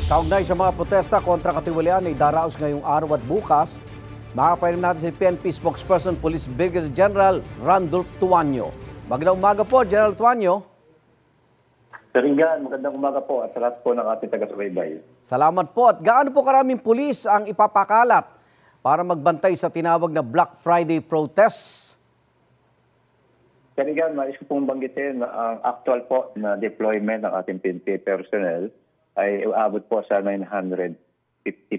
Kaugnay sa mga protesta kontra katiwalian na idaraos ngayong araw at bukas, makapainom natin si PNP spokesperson Police Brigadier General Randolph Tuanyo. Magandang umaga po, General Tuanyo. Sir Ingan, magandang umaga po at sa lahat po ng ating taga-subaybay. Salamat po. At gaano po karaming pulis ang ipapakalat para magbantay sa tinawag na Black Friday protests? Sir Ingan, nais ko pong banggitin na ang actual po na deployment ng ating PNP personnel ay uabot po sa 950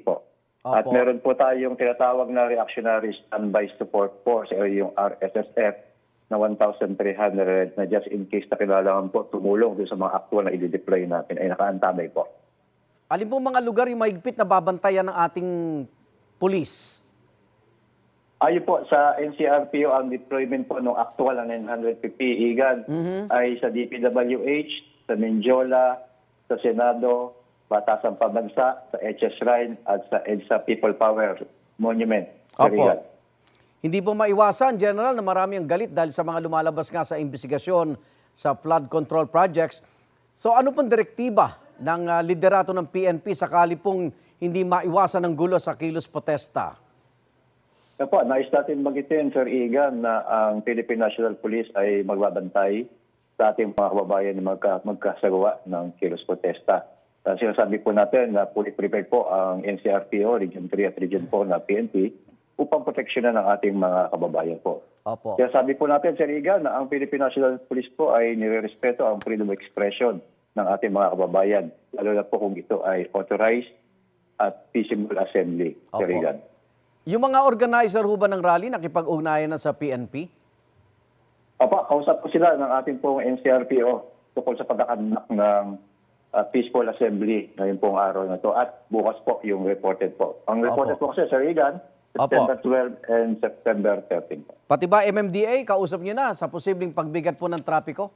po. Opo. At meron po tayong tinatawag na Reactionary Standby Support Force o yung RSSF na 1,300 na just in case na kailangan po tumulong doon sa mga actual na i-deploy natin ay nakaantabay po. Alin po mga lugar yung mahigpit na babantayan ng ating pulis? Ayon po sa NCRPO, ang deployment po ng actual na 950 Igan ay sa DPWH, sa Mindiola, sa Senado, Batasan Pambansa, sa HS Shrine at sa EDSA People Power Monument. Sir Opo. Igan. Hindi po maiwasan, General, na marami ang galit dahil sa mga lumalabas nga sa investigasyon sa flood control projects. So ano pong direktiba ng liderato ng PNP sakali pong hindi maiwasan ng gulo sa kilos protesta? Po, nais natin magitin, Sir Igan, na ang Philippine National Police ay magbabantay sa ating mga kababayan na magkasagawa ng kilos protesta. Sinasabi po natin na fully prepared po ang NCRPO, Region 3 at Region 4 na PNP upang proteksyonan ng ating mga kababayan po. Opo. Kaya sabi po natin, Sir Igan, na ang Philippine National Police po ay nirerespeto ang freedom of expression ng ating mga kababayan, lalo na po kung ito ay authorized at peaceable assembly, Sir Opo. Igan. Yung mga organizer ho ba ng rally nakipag-ugnayan na sa PNP? Opo, kausap ko sila ng ating pong NCRPO tungkol sa pagkakandak ng peaceful assembly ngayon pong araw na to at bukas po yung reported po. Ang reported po kasi, Sir Igan, September 12 and September 13 po. Pati ba MMDA, kausap niyo na sa posibleng pagbigat po ng trapiko?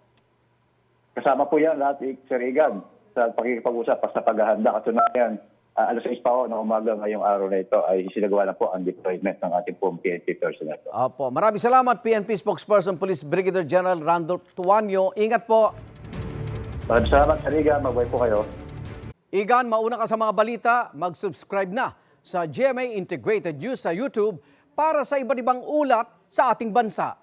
Kasama po yan lahat, Sir Igan, sa pakikipag-usap sa paghahanda. Katunayan, alas 6 pa ho ng umaga ngayong araw na ito ay isinagawa na po ang deployment ng ating pong PNP personnel. Opo. Maraming salamat, PNP spokesperson Police Brigadier General Randolph Tuanyo. Ingat po. Maraming salamat, Sir Igan. Mabuhay po kayo. Igan, mauna ka sa mga balita, mag-subscribe na sa GMA Integrated News sa YouTube para sa iba't ibang ulat sa ating bansa.